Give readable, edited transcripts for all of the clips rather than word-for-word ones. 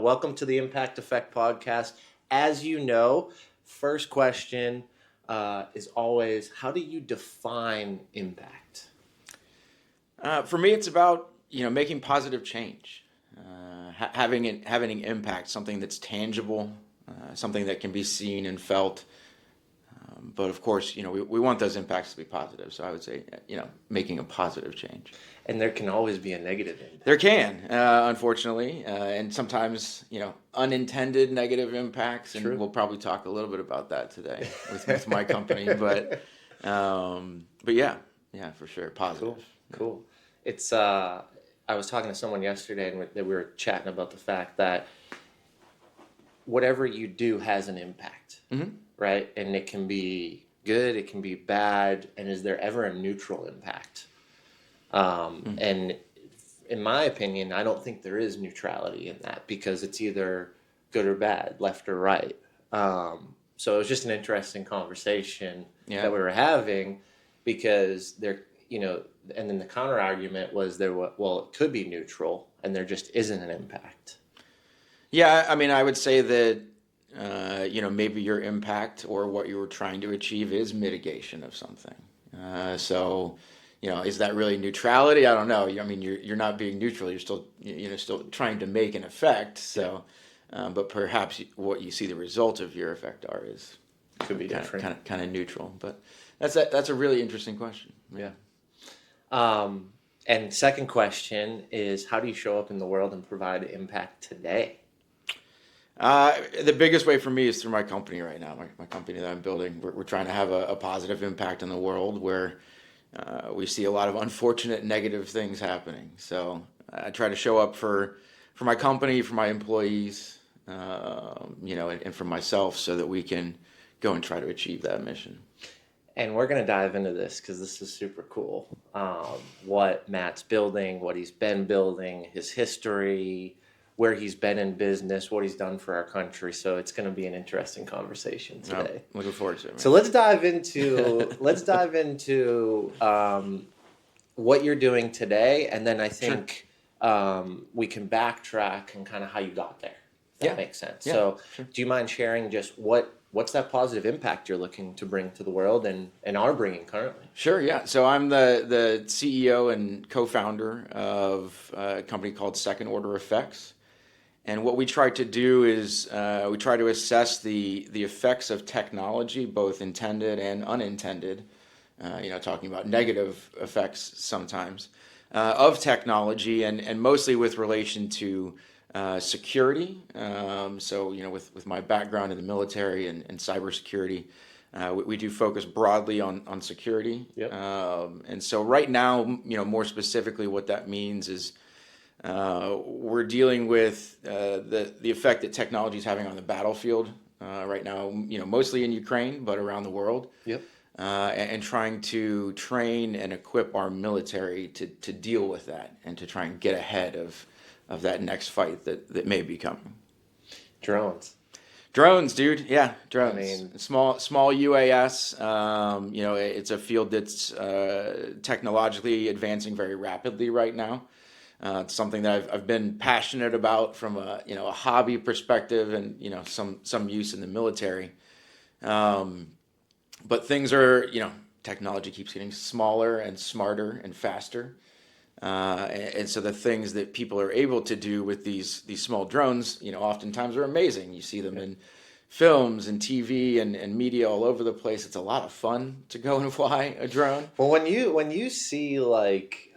Welcome to the Impact Effect podcast. As you know, first question is always, how do you define impact? For me, it's about making positive change, having an impact, something that's tangible, something that can be seen and felt. But of course, we want those impacts to be positive. So I would say, making a positive change. And there can always be a negative impact. There can, unfortunately, and sometimes, unintended negative impacts. And True. we'll probably talk a little bit about that today with my company. But yeah, for sure, positive. Cool. It's I was talking to someone yesterday, and we were chatting about the fact that whatever you do has an impact, right? And it can be good, it can be bad, and is there ever a neutral impact? And in my opinion, I don't think there is neutrality in that, because it's either good or bad, left or right. So it was just an interesting conversation that we were having, because there, and then the counter argument was it could be neutral and there just isn't an impact. Yeah, I mean, I would say that, maybe your impact or what you were trying to achieve is mitigation of something. Is that really neutrality? I don't know. I mean, you're not being neutral. You're still, still trying to make an effect. So, but perhaps what you see the result of your effect could be different, kind of neutral. But that's a really interesting question. Yeah. And second question is, how do you show up in the world and provide impact today? The biggest way for me is through my company right now, my company that I'm building. We're trying to have a positive impact in the world where we see a lot of unfortunate negative things happening. So I try to show up for my company, for my employees, and for myself, so that we can go and try to achieve that mission. And we're going to dive into this because this is super cool. What Matt's building, what he's been building, his history, where he's been in business, what he's done for our country. So it's going to be an interesting conversation today. Oh, looking forward to it, man. So let's dive into what you're doing today, and then I think we can backtrack and kind of how you got there. If that makes sense. Yeah, so sure. Do you mind sharing just what's that positive impact you're looking to bring to the world and are bringing currently? Sure, yeah. So I'm the CEO and co-founder of a company called Second Order Effects. And what we try to do is we try to assess the effects of technology, both intended and unintended, talking about negative effects sometimes, of technology, and mostly with relation to security. With my background in the military and cybersecurity, we do focus broadly on security. Yep. And so right now, more specifically what that means is we're dealing with the effect that technology is having on the battlefield right now, mostly in Ukraine, but around the world. Yep. And trying to train and equip our military to deal with that and to try and get ahead of that next fight that may be coming. Drones, dude. Yeah, drones. I mean, small UAS. It's a field that's technologically advancing very rapidly right now. It's something that I've been passionate about from a hobby perspective, and some use in the military. But things are, technology keeps getting smaller and smarter and faster. And so the things that people are able to do with these small drones, oftentimes are amazing. You see them in films and TV and media all over the place. It's a lot of fun to go and fly a drone. Well, when you see like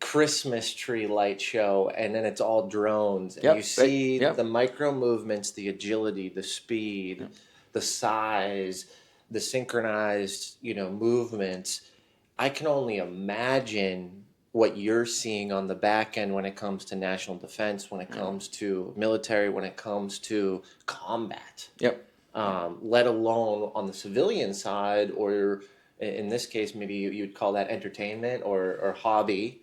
Christmas tree light show, and then it's all drones, and you see the micro movements, the agility, the speed, the size, the synchronized, movements. I can only imagine what you're seeing on the back end when it comes to national defense, when it comes to military, when it comes to combat. Yep. Let alone on the civilian side, or in this case, maybe you'd call that entertainment or hobby.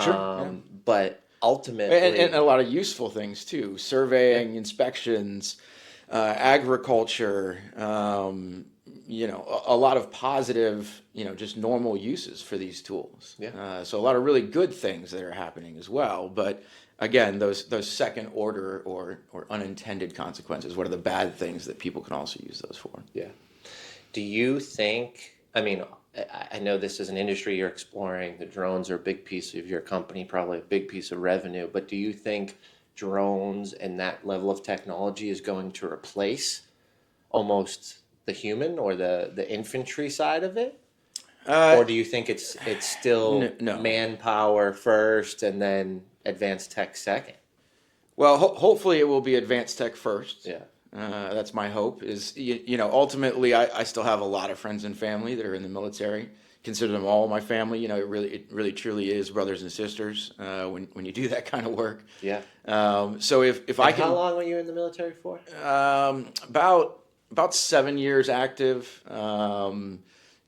Sure. But ultimately, and a lot of useful things too: surveying, inspections, agriculture. A lot of positive, just normal uses for these tools. Yeah. So a lot of really good things that are happening as well. But again, those second order or unintended consequences. What are the bad things that people can also use those for? Yeah. Do you think, I mean, I know this is an industry you're exploring. The drones are a big piece of your company, probably a big piece of revenue. But do you think drones and that level of technology is going to replace almost the human or the infantry side of it? Or do you think it's still No. manpower first and then advanced tech second? Well, hopefully it will be advanced tech first. Yeah. That's my hope. Is ultimately, I still have a lot of friends and family that are in the military. Consider them all my family. It really truly is brothers and sisters when you do that kind of work. Yeah. So if I can, how long were you in the military for? about 7 years active,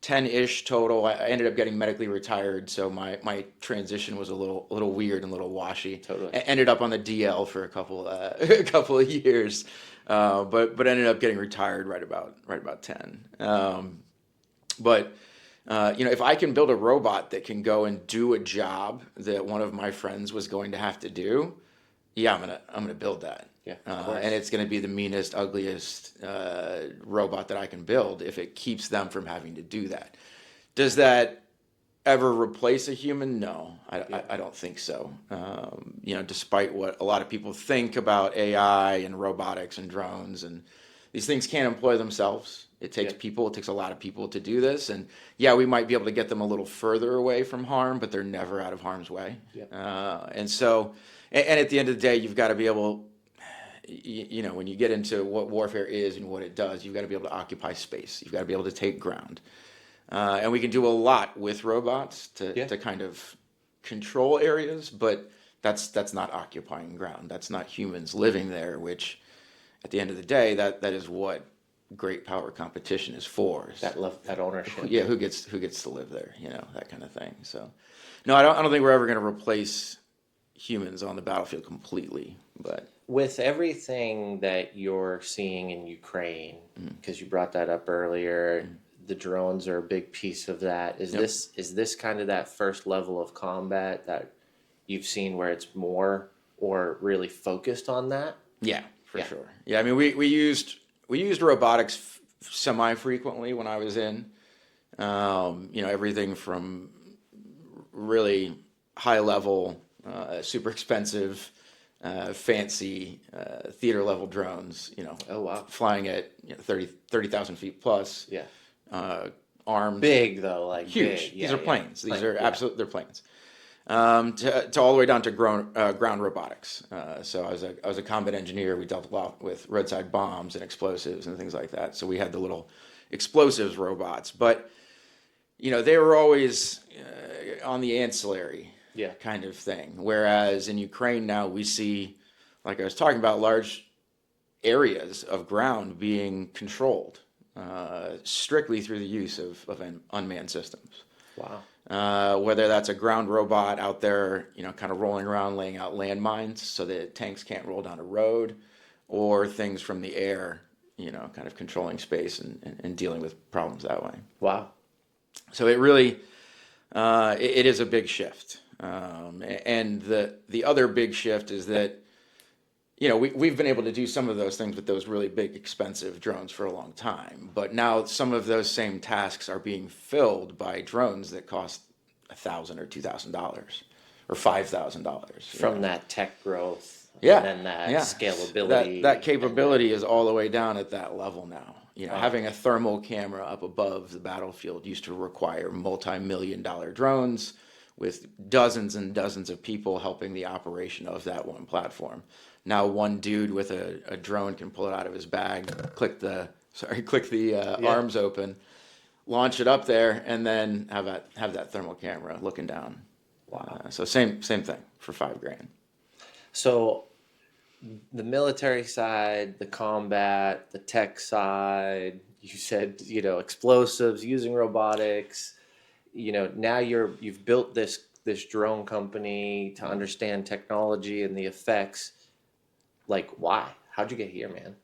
10-ish total. I ended up getting medically retired, so my transition was a little weird and a little washy. Totally. Ended up on the DL for a couple of years, but ended up getting retired right about 10. If I can build a robot that can go and do a job that one of my friends was going to have to do, yeah, I'm gonna build that. Yeah, and it's going to be the meanest, ugliest robot that I can build if it keeps them from having to do that. Does that ever replace a human? No, I don't think so. Despite what a lot of people think about AI and robotics and drones, and these things can't employ themselves. It takes people. It takes a lot of people to do this. And yeah, we might be able to get them a little further away from harm, but they're never out of harm's way. Yeah. And at the end of the day, you've got to be able. When you get into what warfare is and what it does, you've got to be able to occupy space. You've got to be able to take ground. And we can do a lot with robots to kind of control areas, but that's not occupying ground. That's not humans living there, which at the end of the day, that is what great power competition is for. That ownership. Yeah, who gets to live there, that kind of thing. So no, I don't think we're ever going to replace humans on the battlefield completely, but with everything that you're seeing in Ukraine, because you brought that up earlier, the drones are a big piece of that. Is this kind of that first level of combat that you've seen where it's more or really focused on that? Yeah, for sure. Yeah, I mean, we used robotics semi-frequently when I was in. Everything from really high level, super expensive, fancy theater level drones, Oh wow, flying at 30,000 feet plus. Yeah. Armed. Big though, like huge. Big. These are planes. These are absolute. They're planes. To all the way down to ground robotics. So I was a combat engineer. We dealt a lot with roadside bombs and explosives and things like that. So we had the little explosives robots, but they were always on the ancillary. Yeah. Kind of thing. Whereas in Ukraine now we see, like I was talking about, large areas of ground being controlled strictly through the use of unmanned systems. Wow. Whether that's a ground robot out there, kind of rolling around, laying out landmines so that tanks can't roll down a road, or things from the air, kind of controlling space and dealing with problems that way. Wow. So it really, it is a big shift. And the other big shift is that, we've been able to do some of those things with those really big, expensive drones for a long time. But now some of those same tasks are being filled by drones that cost $1,000 or $2,000 or $5,000 from that tech growth. Yeah, and then that scalability. That capability is all the way down at that level now. Having a thermal camera up above the battlefield used to require multi-million-dollar drones with dozens and dozens of people helping the operation of that one platform. Now one dude with a drone can pull it out of his bag, click the arms open, launch it up there, and then have that thermal camera looking down. Wow. So same thing for $5,000. So the military side, the combat, the tech side, you said, explosives, using robotics, now you've built this drone company to understand technology and the effects. Like, why? How'd you get here, man?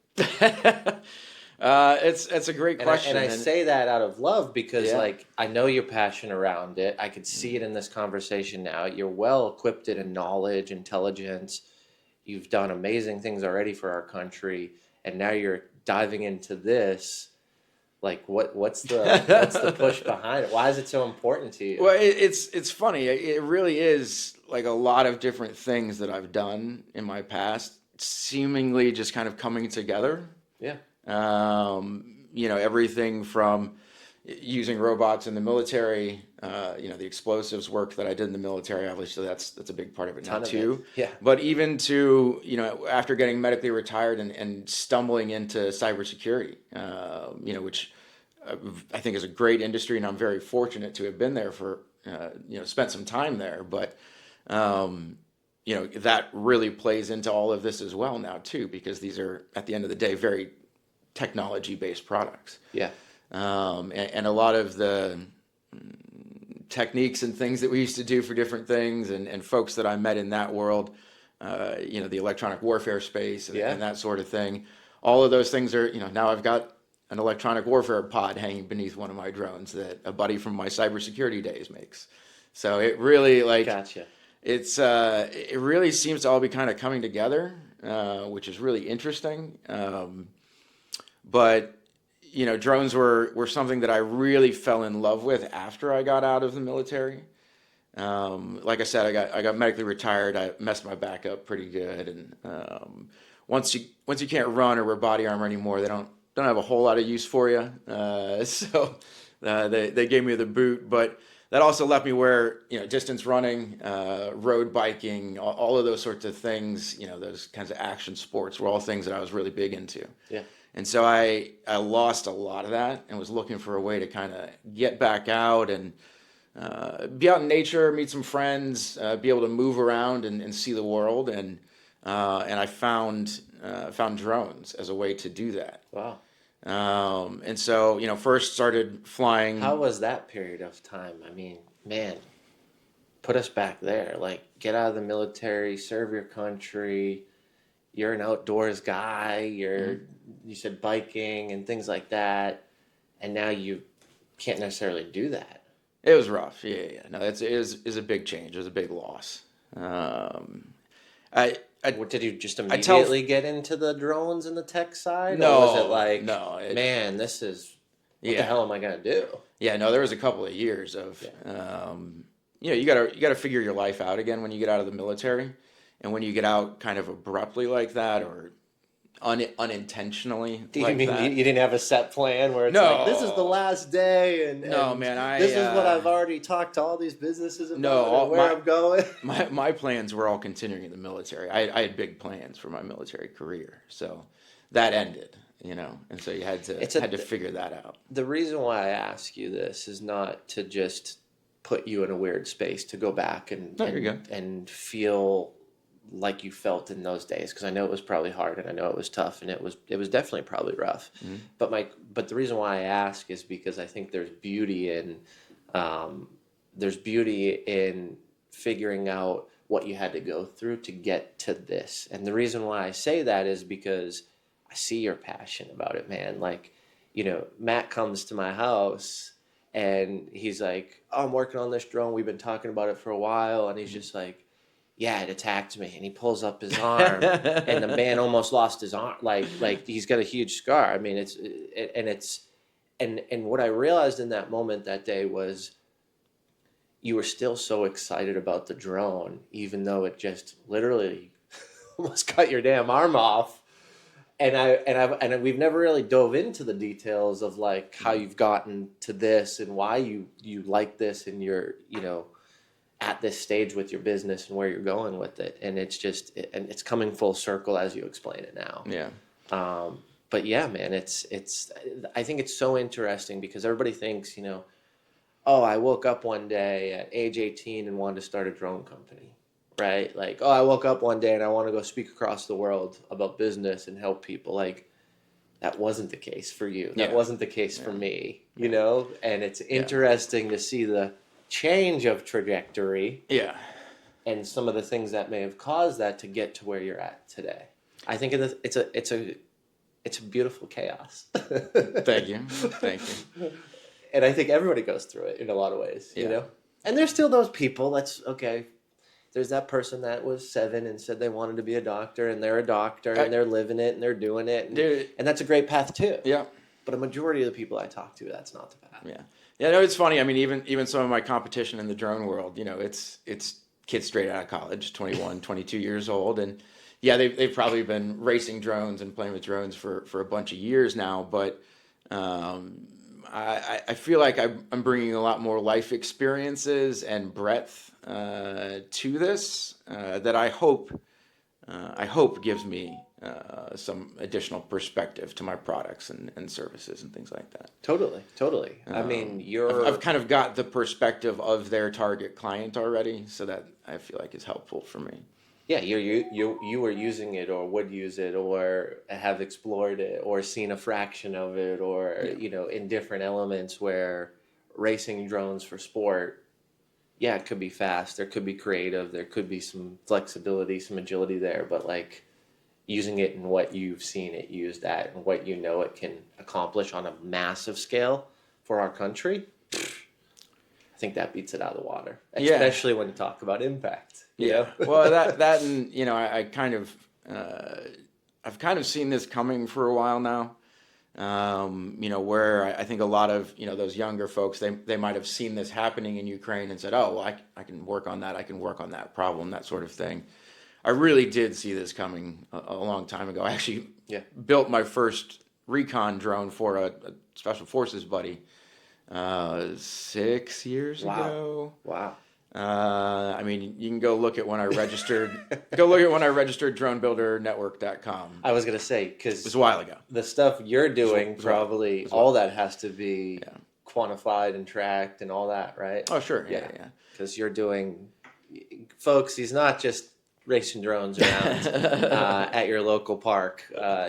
It's a great question. And I say that out of love because, Yeah. like, I know you're passionate around it. I could see it in this conversation now. You're well equipped in knowledge, intelligence. You've done amazing things already for our country, and now you're diving into this. Like, what's the push behind it? Why is it so important to you? Well, it's funny. It really is like a lot of different things that I've done in my past, seemingly just kind of coming together. Yeah. Everything from using robots in the military, the explosives work that I did in the military, obviously that's a big part of it now too. Yeah. But even to, after getting medically retired and stumbling into cybersecurity, which I think is a great industry, and I'm very fortunate to have been there for, spent some time there. But, that really plays into all of this as well now too, because these are, at the end of the day, very technology-based products. Yeah. And a lot of the techniques and things that we used to do for different things and folks that I met in that world, the electronic warfare space and that sort of thing. All of those things are, now I've got an electronic warfare pod hanging beneath one of my drones that a buddy from my cybersecurity days makes. So it really Gotcha. It really seems to all be kind of coming together, which is really interesting. But drones were something that I really fell in love with after I got out of the military. Like I said, I got medically retired. I messed my back up pretty good, and once you can't run or wear body armor anymore, they don't have a whole lot of use for you. So they gave me the boot, but that also left me where distance running, road biking, all of those sorts of things. Those kinds of action sports were all things that I was really big into. Yeah. And so I lost a lot of that and was looking for a way to kind of get back out and be out in nature, meet some friends, be able to move around and see the world. And I found drones as a way to do that. Wow. And so, first started flying. How was that period of time? I mean, man, put us back there. Like, get out of the military, serve your country. You're an outdoors guy. You said biking and things like that, and now you can't necessarily do that. It was rough. Yeah. No, it is a big change. It was a big loss. What, did you just immediately get into the drones and the tech side? No, or was it like, no, man, this is what the hell am I gonna do? Yeah, no, there was a couple of years of, you gotta figure your life out again when you get out of the military, and when you get out kind of abruptly like that or unintentionally. Do you like mean that. you didn't have a set plan where it's No. like, this is the last day and No, man, this is what I've already talked to all these businesses about and where I'm going? My plans were all continuing in the military. I had big plans for my military career, so that ended, and so you had to figure that out. The reason why I ask you this is not to just put you in a weird space to go back and feel like you felt in those days, because I know it was probably hard and I know it was tough and it was definitely probably rough. Mm-hmm. But the reason why I ask is because I think there's beauty in figuring out what you had to go through to get to this. And the reason why I say that is because I see your passion about it, man. Like, Matt comes to my house and he's like, oh, I'm working on this drone. We've been talking about it for a while. And he's just like, yeah, it attacked me. And he pulls up his arm and the man almost lost his arm. Like he's got a huge scar. I mean, and what I realized in that moment that day was you were still so excited about the drone, even though it just literally almost cut your damn arm off. And we've never really dove into the details of like how you've gotten to this and why you like this and you're, at this stage with your business and where you're going with it. And it's just, and it's coming full circle as you explain it now. Yeah. But yeah, man, I think it's so interesting because everybody thinks, oh, I woke up one day at age 18 and wanted to start a drone company, right? Like, oh, I woke up one day and I want to go speak across the world about business and help people. Like, that wasn't the case for you. That wasn't the case for me, and it's interesting to see the change of trajectory and some of the things that may have caused that to get to where you're at today. I think it's it's a beautiful chaos. Thank you. Thank you. And I think everybody goes through it in a lot of ways, you Yeah. know? And there's still those people there's that person that was 7 and said they wanted to be a doctor, and they're a doctor, and they're living it, and they're doing it. And that's a great path too. Yeah. But a majority of the people I talk to, that's not the path. Yeah. Yeah, no, it's funny. I mean, even some of my competition in the drone world, you know, it's kids straight out of college, 21, 22 years old. And yeah, they've probably been racing drones and playing with drones for a bunch of years now. But I feel like I'm bringing a lot more life experiences and breadth to this that I hope gives me some additional perspective to my products and services and things like that. Totally. I mean, I've kind of got the perspective of their target client already, so that I feel like is helpful for me. Yeah, you were using it, or would use it, or have explored it, or seen a fraction of it, or in different elements where racing drones for sport. Yeah, it could be fast. There could be creative. There could be some flexibility, some agility there. But like using it in what you've seen it used at and what you know it can accomplish on a massive scale for our country, I think that beats it out of the water. Especially when you talk about impact. You know? Well, that and I kind of I've kind of seen this coming for a while now. Where I think a lot of those younger folks, they might have seen this happening in Ukraine and said, oh, well, I can work on that. I can work on that problem, that sort of thing. I really did see this coming a long time ago. I actually built my first recon drone for a special forces buddy 6 years ago. Wow. I mean, you can go look at when I registered. Go look at when I registered dronebuildernetwork.com. I was gonna say, because it was a while ago. The stuff you're doing, probably all that has to be quantified and tracked and all that, right? Oh, sure. Yeah. Because you're doing, folks. He's not just racing drones around at your local park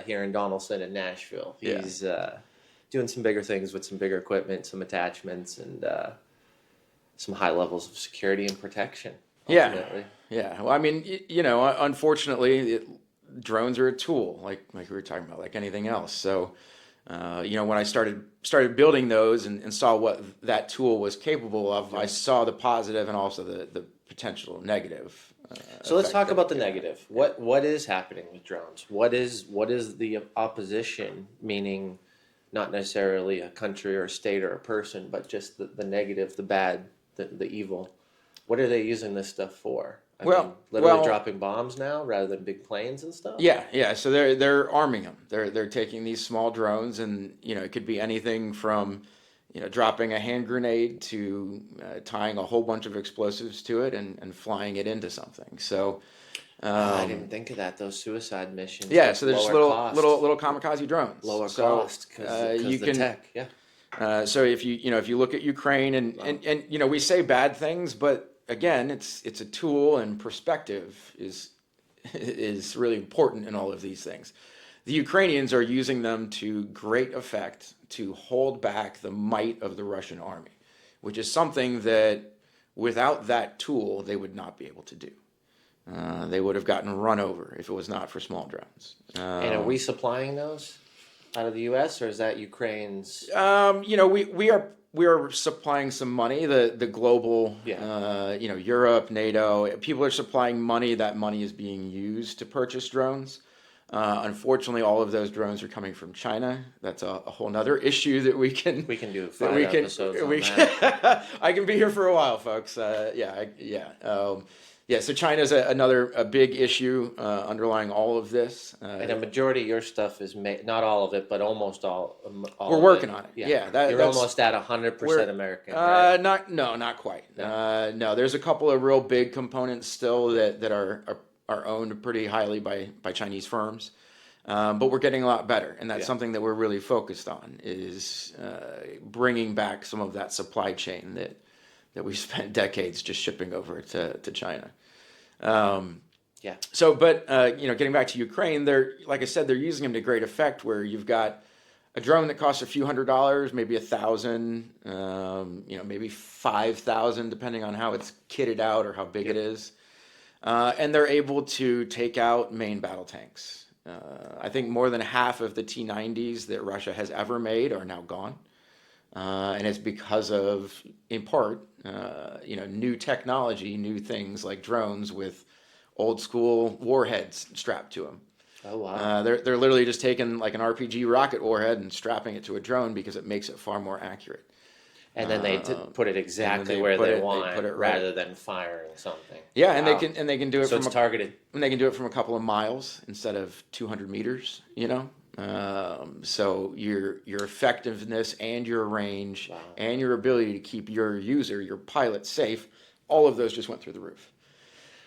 here in Donaldson and Nashville. He's doing some bigger things with some bigger equipment, some attachments, and some high levels of security and protection. Ultimately. Yeah. Well, I mean, unfortunately, drones are a tool, like we were talking about, like anything else. So, when I started building those and saw what that tool was capable of, I saw the positive and also the potential negative. So let's talk about the negative. What is happening with drones? What is the opposition, meaning not necessarily a country or a state or a person, but just the negative, the bad, the evil? What are they using this stuff for? I mean, literally dropping bombs now rather than big planes and stuff? Yeah. So they're arming them. They're taking these small drones, and it could be anything from dropping a hand grenade to tying a whole bunch of explosives to it and flying it into something. So I didn't think of that. Those suicide missions. Yeah, so there's little kamikaze drones. Lower cost because you can tech. Yeah. So if you look at Ukraine and we say bad things, but again, it's a tool, and perspective is really important in all of these things. The Ukrainians are using them to great effect to hold back the might of the Russian army, which is something that without that tool they would not be able to do. They would have gotten run over if it was not for small drones. And are we supplying those out of the U.S. or is that Ukraine's? We are supplying some money. The global, Europe, NATO, people are supplying money. That money is being used to purchase drones. Unfortunately, all of those drones are coming from China. That's a whole nother issue that we can do 5 episodes on that. I can be here for a while, folks. So China's a big issue underlying all of this. And a majority of your stuff is made, not all of it, but almost all we're working on it. You're almost at 100% American. Right? Not quite. No, there's a couple of real big components still that are owned pretty highly by Chinese firms. But we're getting a lot better, and that's something that we're really focused on, is bringing back some of that supply chain that we spent decades just shipping over to China. So, but getting back to Ukraine, like I said, they're using them to great effect. Where you've got a drone that costs a few $100s, maybe $1,000, maybe $5,000, depending on how it's kitted out or how big it is, and they're able to take out main battle tanks. I think more than half of the T-90s that Russia has ever made are now gone. And it's because of, in part, new technology, new things like drones with old school warheads strapped to them. Oh, wow. They're literally just taking like an RPG rocket warhead and strapping it to a drone because it makes it far more accurate. And then they put it exactly where they want, put it right. rather than firing something. Yeah, Wow. and they can do it So from it's targeted. and they can do it from a couple of miles instead of 200 meters. So your effectiveness and your range Wow. and your ability to keep your user, your pilot, safe, all of those just went through the roof.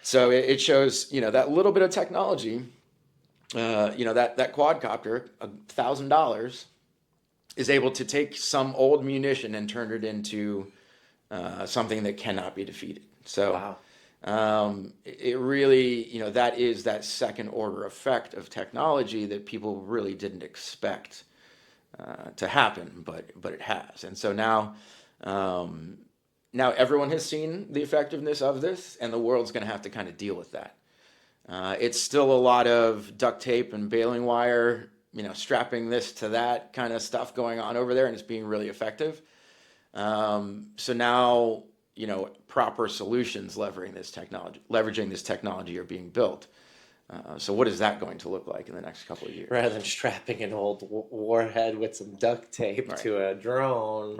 So it shows, that little bit of technology, that quadcopter, $1,000, is able to take some old munition and turn it into something that cannot be defeated. So Wow. it really, that is that second order effect of technology that people really didn't expect to happen, but it has. And so now everyone has seen the effectiveness of this, and the world's going to have to kind of deal with that. It's still a lot of duct tape and baling wire, strapping this to that kind of stuff going on over there, and it's being really effective. So now, proper solutions leveraging this technology are being built. So what is that going to look like in the next couple of years? Rather than strapping an old warhead with some duct tape to a drone,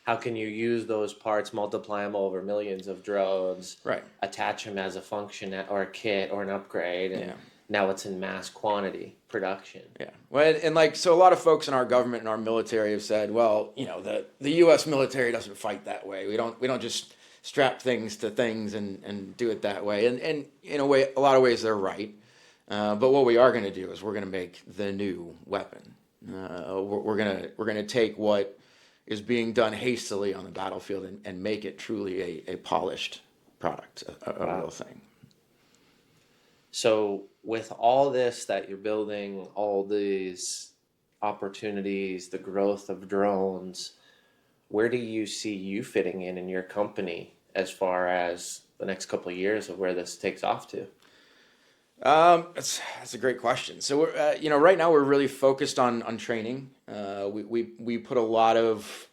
how can you use those parts, multiply them over millions of drones, attach them as a function or a kit or an upgrade, and now it's in mass quantity production. Yeah. Well, and so a lot of folks in our government and our military have said, well, the U.S. military doesn't fight that way. We don't just strap things to things and do it that way. And in a lot of ways they're right. But what we are going to do is we're going to make the new weapon. We're going to take what is being done hastily on the battlefield and make it truly a polished product, a real thing. So with all this that you're building, all these opportunities, the growth of drones, where do you see you fitting in your company as far as the next couple of years of where this takes off to? That's a great question. So we're, right now we're really focused on training. We put a lot of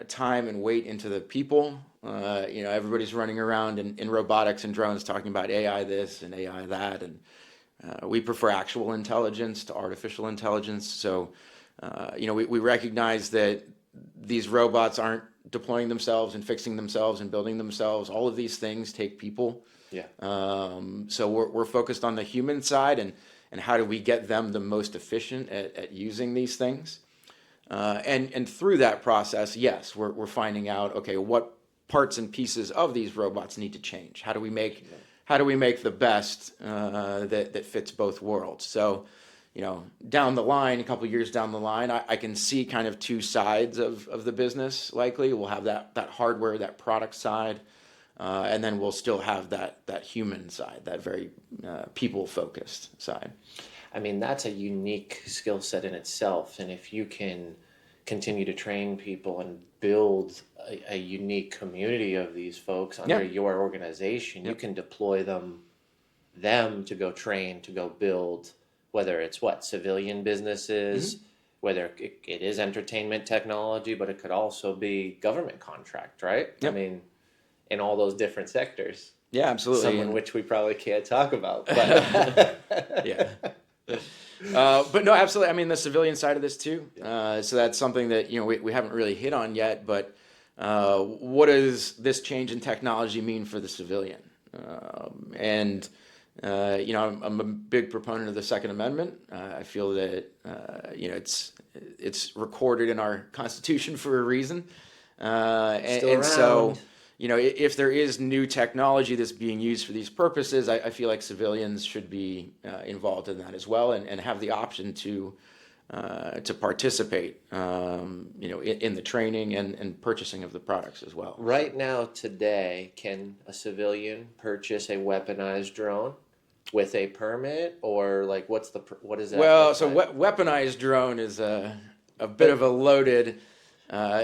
time and weight into the people. Everybody's running around in robotics and drones talking about AI this and AI that, and we prefer actual intelligence to artificial intelligence. So, we recognize that these robots aren't deploying themselves and fixing themselves and building themselves. All of these things take people. Yeah. So we're focused on the human side and how do we get them the most efficient at using these things. And through that process, yes, we're finding out, okay, what parts and pieces of these robots need to change. How do we make the best that fits both worlds? So, down the line, a couple of years down the line, I can see kind of two sides of the business. Likely, we'll have that hardware, that product side, and then we'll still have that human side, that very people focused side. I mean, that's a unique skill set in itself, and if you can continue to train people and build a unique community of these folks under your organization, you can deploy them to go train, to go build, whether it's civilian businesses, whether it is entertainment technology, but it could also be government contract, right? Yep. I mean, in all those different sectors. Yeah, absolutely. Some in which we probably can't talk about. But yeah. But no, absolutely. I mean, the civilian side of this too. So that's something that we haven't really hit on yet. But what does this change in technology mean for the civilian? I'm a big proponent of the Second Amendment. I feel that it's recorded in our Constitution for a reason. And so, if there is new technology that's being used for these purposes, I feel like civilians should be involved in that as well, and have the option to participate, in the training and purchasing of the products as well. Right now, today, can a civilian purchase a weaponized drone with a permit, or what is that? Well, so weaponized drone is a bit of a loaded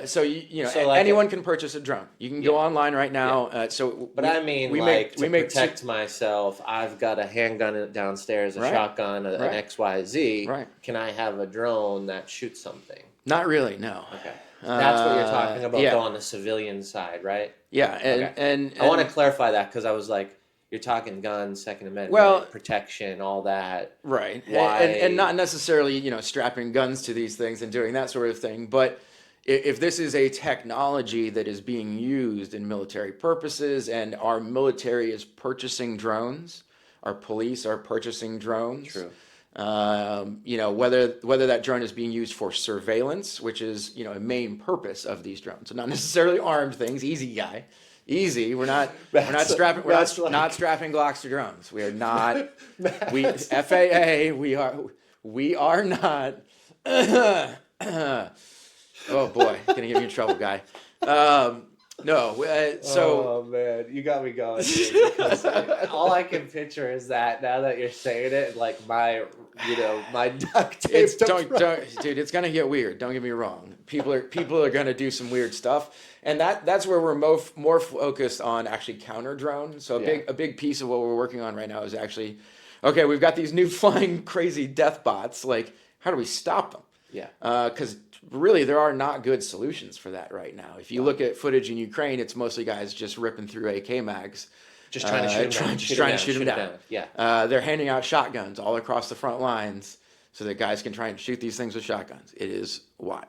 So you know, So like anyone can purchase a drone. You can go Yeah. online right now. But I mean, we like, we to make protect myself, I've got a handgun downstairs, a Right. shotgun, an Right. XYZ. Right. Can I have a drone that shoots something? Not really, no. Okay. That's what you're talking about, Yeah. though, on the civilian side, right? Yeah, Okay. and I want to clarify that because I was like, you're talking guns, Second Amendment, Well, protection, all that. right, Why? and not necessarily, you know, strapping guns to these things and doing that sort of thing, but if this is a technology that is being used in military purposes, and our military is purchasing drones, our police are purchasing drones. True. You know, whether that drone is being used for surveillance, which is, you know, a main purpose of these drones, so not necessarily armed things. Easy guy, easy. We're not strapping Glocks to drones. We are not. We FAA. We are not. Oh boy, gonna get me in trouble, guy. No, so. Oh man, you got me going. Dude, because all I can picture is that now that you're saying it, like my duct tape. Dude, it's gonna get weird. Don't get me wrong. People are gonna do some weird stuff, and that's where we're more focused on actually counter drone. So a big piece of what we're working on right now is actually, okay, we've got these new flying crazy death bots. Like, how do we stop them? Yeah. Because really, there are not good solutions for that right now. If you look at footage in Ukraine, it's mostly guys just ripping through AK mags. Just trying to shoot them down. Trying to shoot them down. Yeah. They're handing out shotguns all across the front lines so that guys can try and shoot these things with shotguns. It is wild.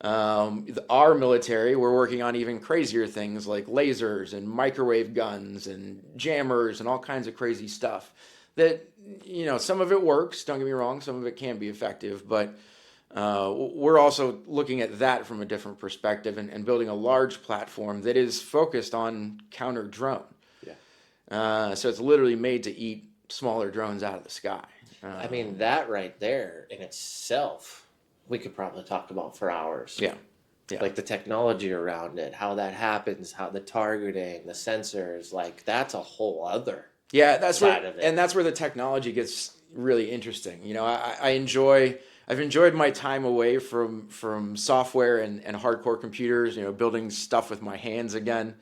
Our military, we're working on even crazier things like lasers and microwave guns and jammers and all kinds of crazy stuff that, you know, some of it works, don't get me wrong, some of it can be effective, but we're also looking at that from a different perspective and building a large platform that is focused on counter drone. Yeah. So it's literally made to eat smaller drones out of the sky. I mean, that right there in itself, we could probably talk about for hours. Yeah. Yeah. Like the technology around it, how that happens, how the targeting, the sensors, like that's a whole other side of it. And that's where the technology gets really interesting. You know, I've enjoyed my time away from software and hardcore computers, you know, building stuff with my hands again,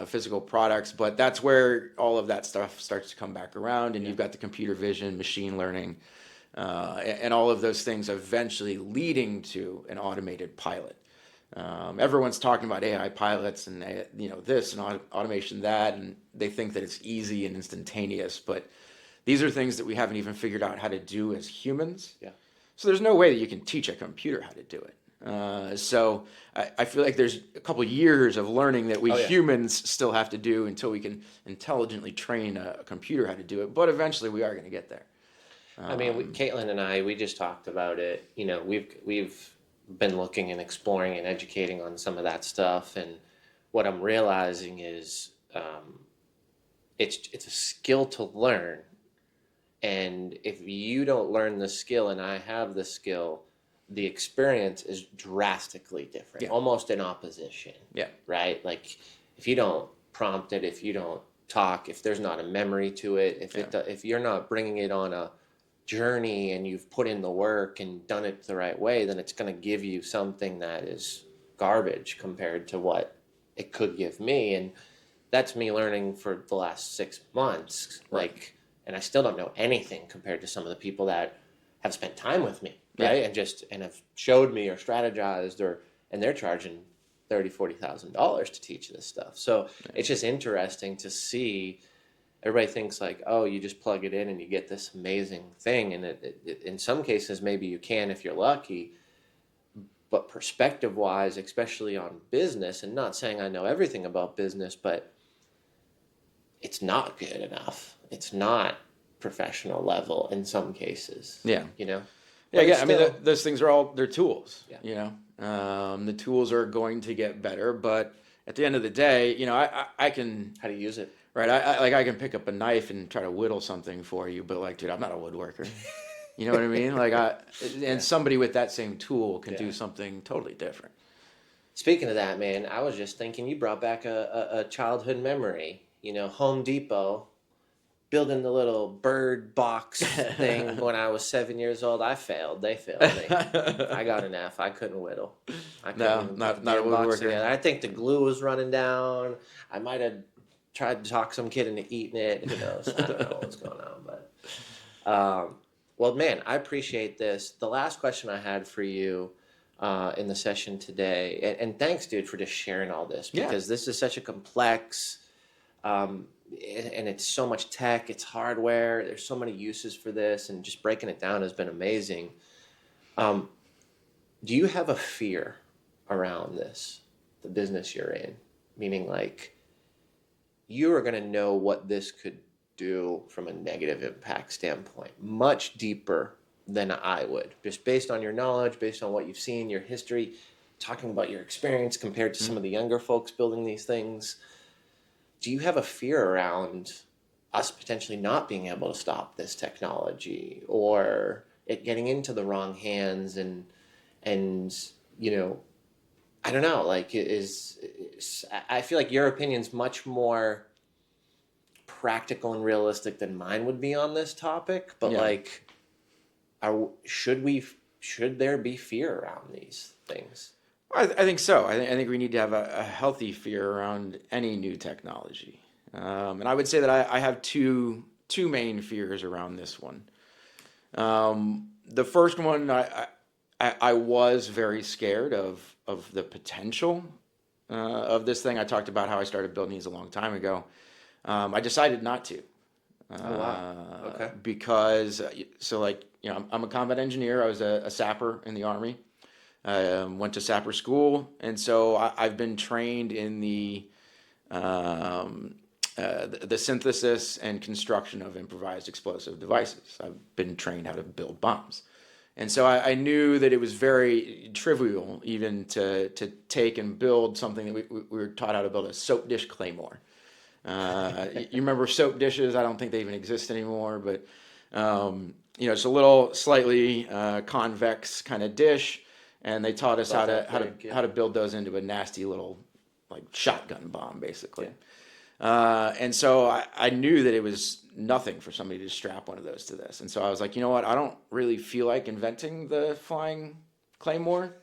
physical products. But that's where all of that stuff starts to come back around. And you've got the computer vision, machine learning, and all of those things eventually leading to an automated pilot. Everyone's talking about AI pilots and, you know, this and automation that, and they think that it's easy and instantaneous. But these are things that we haven't even figured out how to do as humans. Yeah. So there's no way that you can teach a computer how to do it. So I feel like there's a couple years of learning that we humans still have to do until we can intelligently train a computer how to do it. But eventually we are going to get there. I mean, Caitlin and I, we just talked about it. You know, we've been looking and exploring and educating on some of that stuff. And what I'm realizing is it's a skill to learn. And if you don't learn the skill and I have the skill, the experience is drastically different, almost in opposition. Yeah. Right? Like if you don't prompt it, if you don't talk, if there's not a memory to it, if you're not bringing it on a journey and you've put in the work and done it the right way, then it's going to give you something that is garbage compared to what it could give me. And that's me learning for the last 6 months. Like, and I still don't know anything compared to some of the people that have spent time with me, right? And have showed me or strategized and they're charging $30,000-$40,000 to teach this stuff. So it's just interesting to see. Everybody thinks like, oh, you just plug it in and you get this amazing thing. And it in some cases, maybe you can if you're lucky. But perspective-wise, especially on business, and not saying I know everything about business, but it's not good enough. It's not professional level in some cases. Yeah. You know? Yeah, again, I mean, those things are they're tools. Yeah. You know? The tools are going to get better, but at the end of the day, you know, I can... How do you use it? Right, I can pick up a knife and try to whittle something for you, but like, dude, I'm not a woodworker. You know what I mean? Like, somebody with that same tool can do something totally different. Speaking of that, man, I was just thinking you brought back a childhood memory. You know, Home Depot, building the little bird box thing when I was 7 years old. I failed. They failed me. I got an F. I couldn't whittle. I couldn't No, even not put not the a damn box woodworker. together. I think the glue was running down. I might have tried to talk some kid into eating it. Who knows? I don't know what's going on. But, well, man, I appreciate this. The last question I had for you in the session today, and thanks, dude, for just sharing all this, Yeah. because this is such a complex, and it's so much tech, it's hardware, there's so many uses for this, and just breaking it down has been amazing. Do you have a fear around this, the business you're in? Meaning, like, you are going to know what this could do from a negative impact standpoint much deeper than I would, just based on your knowledge, based on what you've seen, your history, talking about your experience compared to some of the younger folks building these things. Do you have a fear around us potentially not being able to stop this technology, or it getting into the wrong hands, and you know, I don't know, like, I feel like your opinion's much more practical and realistic than mine would be on this topic, but Yeah. like, should there be fear around these things? I think so. I think we need to have a healthy fear around any new technology. And I would say that I have two main fears around this one. The first one, I was very scared of the potential of this thing. I talked about how I started building these a long time ago. I decided not to. Oh, wow. Okay. Because, so like, I'm a combat engineer. I was a sapper in the Army. Went to sapper school, and so I've been trained in the synthesis and construction of improvised explosive devices. I've been trained how to build bombs. And so I knew that it was very trivial even to take and build something that we were taught how to build, a soap dish claymore. You remember soap dishes? I don't think they even exist anymore, but it's a little slightly convex kind of dish, and they taught us how to build those into a nasty little, like, shotgun bomb, basically. Yeah. And so I knew that it was nothing for somebody to strap one of those to this, and so I was like, you know what? I don't really feel like inventing the flying claymore.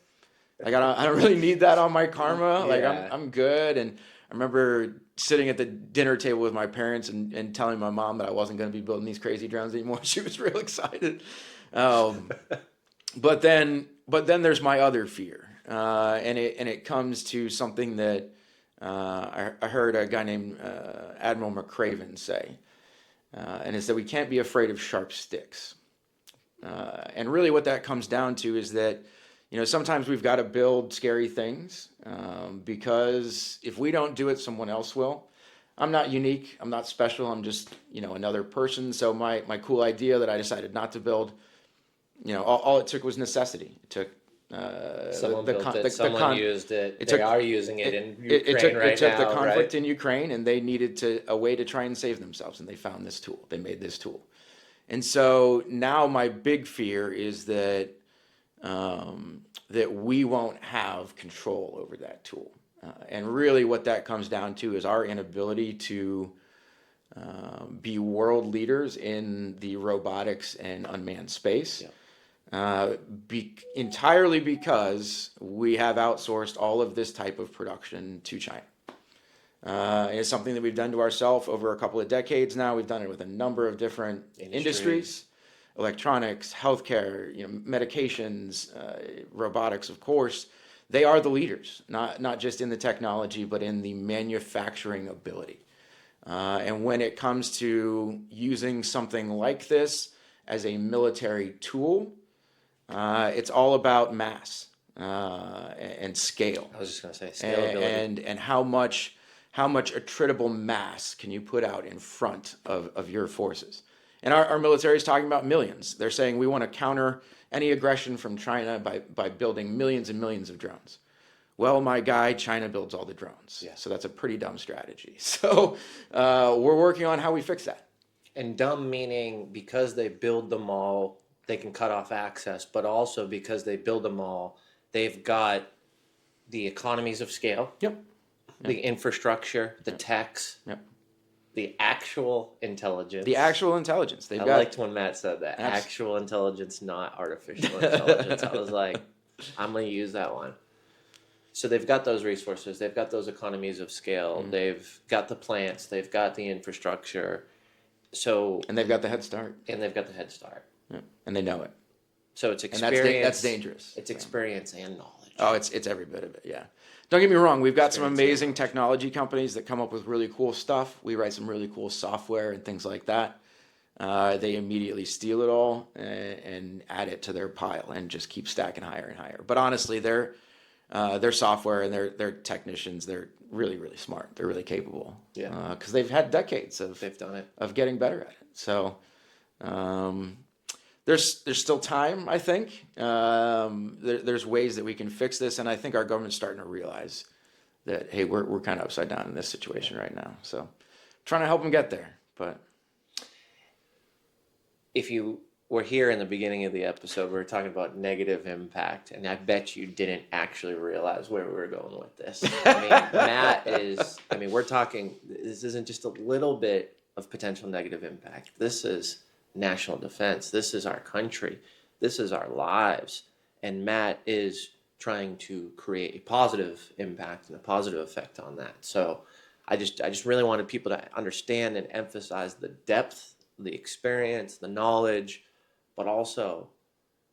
Like, I don't really need that on my karma. Like, Yeah. I'm good. And I remember sitting at the dinner table with my parents and telling my mom that I wasn't going to be building these crazy drones anymore. She was real excited. But then there's my other fear, and it comes to something that I heard a guy named Admiral McCraven say, and it's that we can't be afraid of sharp sticks. And really, what that comes down to is that, sometimes we've got to build scary things, because if we don't do it, someone else will. I'm not unique. I'm not special. I'm just, another person. So my cool idea that I decided not to build, all it took was necessity. It took Someone built it. Someone used it. They are using it in Ukraine right It took now, the conflict right? in Ukraine, and they needed a way to try and save themselves, and they found this tool. They made this tool. And so now my big fear is that that we won't have control over that tool. And really what that comes down to is our inability to be world leaders in the robotics and unmanned space. Yeah. Entirely because we have outsourced all of this type of production to China. It's something that we've done to ourselves over a couple of decades now. We've done it with a number of different industries. Electronics, healthcare, medications, robotics, of course. They are the leaders, not just in the technology, but in the manufacturing ability. And when it comes to using something like this as a military tool, it's all about mass and scale. I was just going to say scalability. And how much attritable mass can you put out in front of your forces? And our military is talking about millions. They're saying we want to counter any aggression from China by building millions and millions of drones. Well, my guy, China builds all the drones. Yeah. So that's a pretty dumb strategy. So we're working on how we fix that. And dumb meaning because they build them all, they can cut off access, but also because they build them all, they've got the economies of scale. Yep. The infrastructure, the techs. Yep. The actual intelligence. The actual intelligence. I liked when Matt said that. Actual intelligence, not artificial intelligence. I was like, I'm going to use that one. So they've got those resources. They've got those economies of scale. They've got the plants. They've got the infrastructure. And they've got the head start. And they've got the head start. Yeah. And they know it. So it's experience. And that's dangerous. It's experience and knowledge. Oh, it's every bit of it, yeah. Don't get me wrong. We've got some amazing technology companies that come up with really cool stuff. We write some really cool software and things like that. They immediately steal it all and add it to their pile and just keep stacking higher and higher. But honestly, their software and their technicians, they're really, really smart. They're really capable. Yeah. Because they've had decades they've done it. of getting better at it. So there's still time, I think. There's ways that we can fix this, and I think our government's starting to realize that, hey, we're kind of upside down in this situation right now. So trying to help them get there. But if you were here in the beginning of the episode, we were talking about negative impact, and I bet you didn't actually realize where we were going with this. I mean, we're talking, this isn't just a little bit of potential negative impact. This is national defense. This is our country. This is our lives. And Matt is trying to create a positive impact and a positive effect on that. So I just really wanted people to understand and emphasize the depth, the experience, the knowledge, but also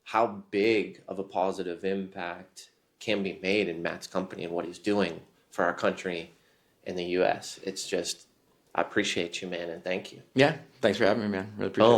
how big of a positive impact can be made in Matt's company and what he's doing for our country in the U.S. It's just, I appreciate you, man, and thank you. yeah, thanks for having me, man. Really appreciate it.